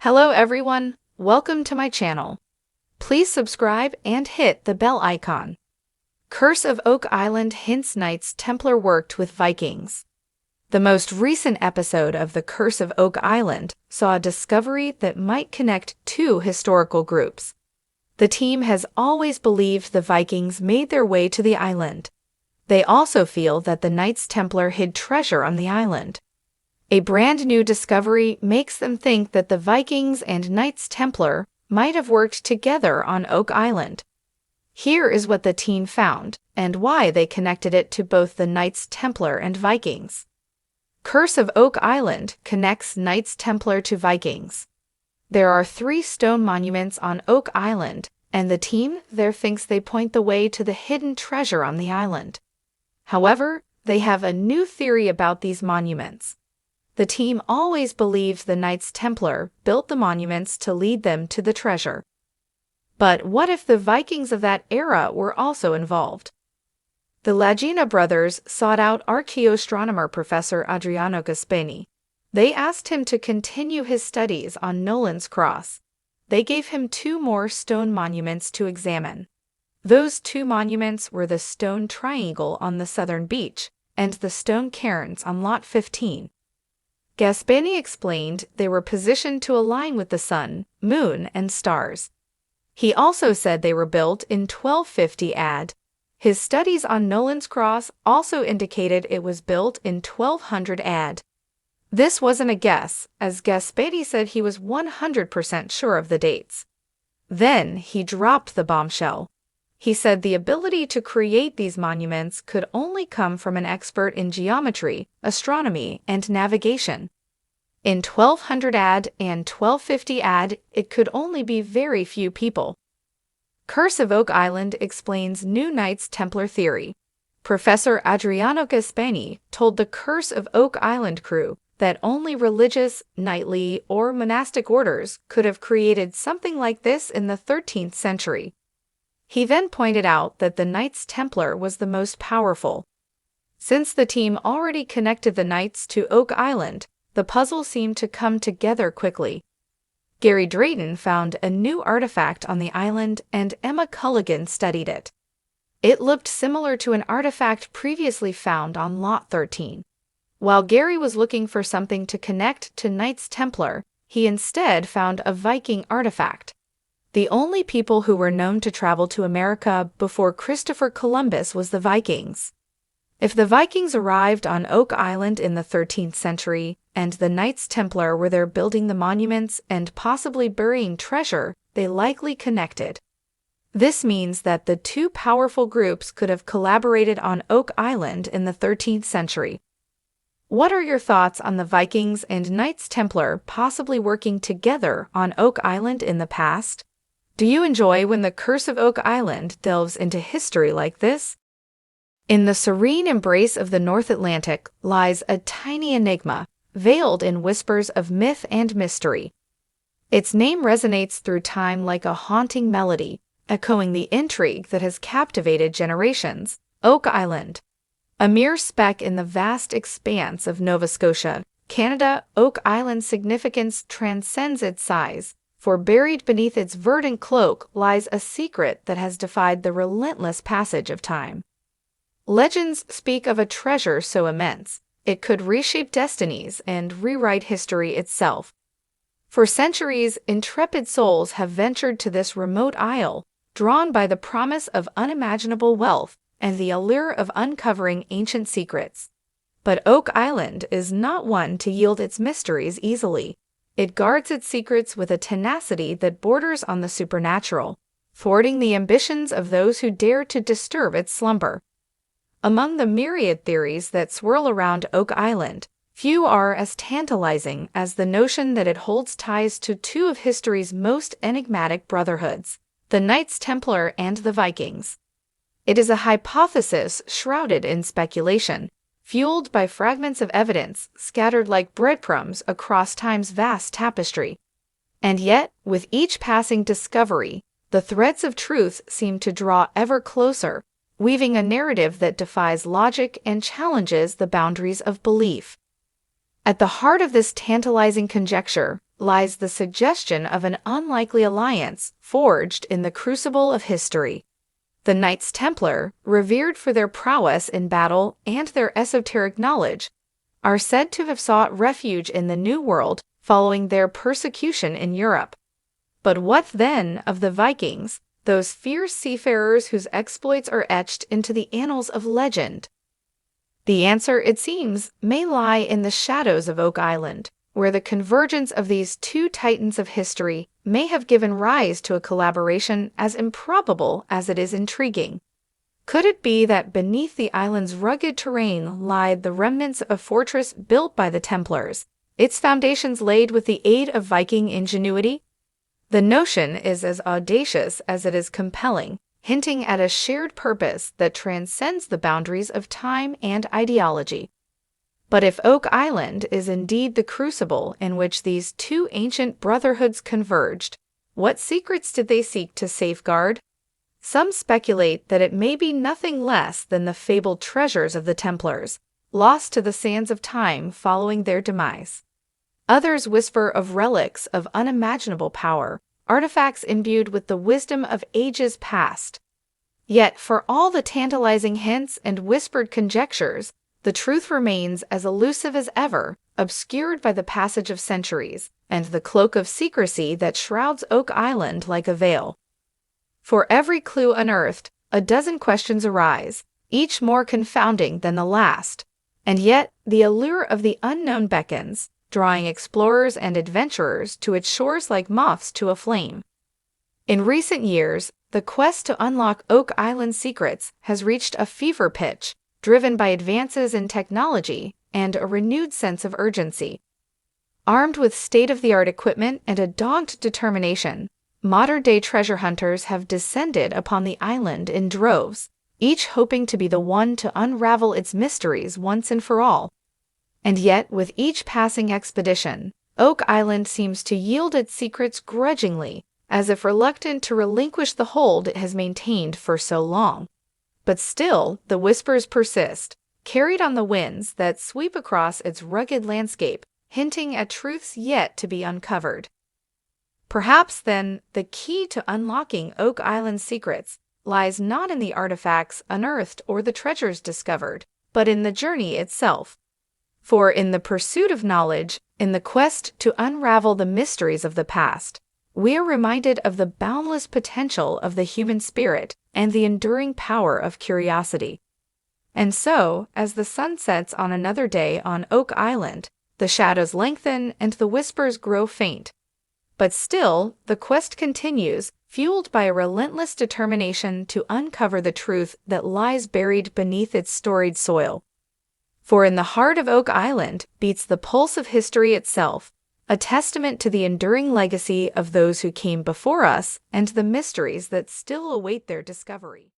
Hello everyone, welcome to my channel. Please subscribe and hit the bell icon. Curse of Oak Island hints Knights Templar worked with Vikings. The most recent episode of The Curse of Oak Island saw a discovery that might connect two historical groups. The team has always believed the Vikings made their way to the island. They also feel that the Knights Templar hid treasure on the island. A brand new discovery makes them think that the Vikings and Knights Templar might have worked together on Oak Island. Here is what the team found, and why they connected it to both the Knights Templar and Vikings. Curse of Oak Island connects Knights Templar to Vikings. There are 3 stone monuments on Oak Island, and the team there thinks they point the way to the hidden treasure on the island. However, they have a new theory about these monuments. The team always believed the Knights Templar built the monuments to lead them to the treasure. But what if the Vikings of that era were also involved? The Lagina brothers sought out archaeoastronomer Professor Adriano Gaspeni. They asked him to continue his studies on Nolan's Cross. They gave him 2 more stone monuments to examine. Those 2 monuments were the stone triangle on the southern beach and the stone cairns on Lot 15. Gaspeni explained they were positioned to align with the sun, moon, and stars. He also said they were built in 1250 AD. His studies on Nolan's Cross also indicated it was built in 1200 AD. This wasn't a guess, as Gaspeni said he was 100% sure of the dates. Then he dropped the bombshell. He said the ability to create these monuments could only come from an expert in geometry, astronomy, and navigation. In 1200 AD and 1250 AD, it could only be very few people. Curse of Oak Island explains new Knights Templar theory. Professor Adriano Gaspeni told the Curse of Oak Island crew that only religious, knightly, or monastic orders could have created something like this in the 13th century. He then pointed out that the Knights Templar was the most powerful. Since the team already connected the Knights to Oak Island, the puzzle seemed to come together quickly. Gary Drayton found a new artifact on the island and Emma Culligan studied it. It looked similar to an artifact previously found on Lot 13. While Gary was looking for something to connect to Knights Templar, he instead found a Viking artifact. The only people who were known to travel to America before Christopher Columbus was the Vikings. If the Vikings arrived on Oak Island in the 13th century, and the Knights Templar were there building the monuments and possibly burying treasure, they likely connected. This means that the 2 powerful groups could have collaborated on Oak Island in the 13th century. What are your thoughts on the Vikings and Knights Templar possibly working together on Oak Island in the past? Do you enjoy when the Curse of Oak Island delves into history like this? In the serene embrace of the North Atlantic lies a tiny enigma, veiled in whispers of myth and mystery. Its name resonates through time like a haunting melody, echoing the intrigue that has captivated generations. Oak Island. A mere speck in the vast expanse of Nova Scotia, Canada, Oak Island's significance transcends its size, for buried beneath its verdant cloak lies a secret that has defied the relentless passage of time. Legends speak of a treasure so immense, it could reshape destinies and rewrite history itself. For centuries, intrepid souls have ventured to this remote isle, drawn by the promise of unimaginable wealth and the allure of uncovering ancient secrets. But Oak Island is not one to yield its mysteries easily. It guards its secrets with a tenacity that borders on the supernatural, thwarting the ambitions of those who dare to disturb its slumber. Among the myriad theories that swirl around Oak Island, few are as tantalizing as the notion that it holds ties to 2 of history's most enigmatic brotherhoods, the Knights Templar and the Vikings. It is a hypothesis shrouded in speculation, fueled by fragments of evidence scattered like breadcrumbs across time's vast tapestry. And yet, with each passing discovery, the threads of truth seem to draw ever closer, weaving a narrative that defies logic and challenges the boundaries of belief. At the heart of this tantalizing conjecture lies the suggestion of an unlikely alliance forged in the crucible of history. The Knights Templar, revered for their prowess in battle and their esoteric knowledge, are said to have sought refuge in the New World following their persecution in Europe. But what then of the Vikings, those fierce seafarers whose exploits are etched into the annals of legend? The answer, it seems, may lie in the shadows of Oak Island, where the convergence of these two titans of history may have given rise to a collaboration as improbable as it is intriguing. Could it be that beneath the island's rugged terrain lied the remnants of a fortress built by the Templars, its foundations laid with the aid of Viking ingenuity? The notion is as audacious as it is compelling, hinting at a shared purpose that transcends the boundaries of time and ideology. But if Oak Island is indeed the crucible in which these two ancient brotherhoods converged, what secrets did they seek to safeguard? Some speculate that it may be nothing less than the fabled treasures of the Templars, lost to the sands of time following their demise. Others whisper of relics of unimaginable power, artifacts imbued with the wisdom of ages past. Yet, for all the tantalizing hints and whispered conjectures, the truth remains as elusive as ever, obscured by the passage of centuries and the cloak of secrecy that shrouds Oak Island like a veil. For every clue unearthed, a dozen questions arise, each more confounding than the last. And yet, the allure of the unknown beckons, drawing explorers and adventurers to its shores like moths to a flame. In recent years, the quest to unlock Oak Island's secrets has reached a fever pitch, driven by advances in technology and a renewed sense of urgency. Armed with state-of-the-art equipment and a dogged determination, modern-day treasure hunters have descended upon the island in droves, each hoping to be the one to unravel its mysteries once and for all. And yet, with each passing expedition, Oak Island seems to yield its secrets grudgingly, as if reluctant to relinquish the hold it has maintained for so long. But still, the whispers persist, carried on the winds that sweep across its rugged landscape, hinting at truths yet to be uncovered. Perhaps, then, the key to unlocking Oak Island's secrets lies not in the artifacts unearthed or the treasures discovered, but in the journey itself. For in the pursuit of knowledge, in the quest to unravel the mysteries of the past, we are reminded of the boundless potential of the human spirit and the enduring power of curiosity. And so, as the sun sets on another day on Oak Island, the shadows lengthen and the whispers grow faint. But still, the quest continues, fueled by a relentless determination to uncover the truth that lies buried beneath its storied soil. For in the heart of Oak Island beats the pulse of history itself, a testament to the enduring legacy of those who came before us and the mysteries that still await their discovery.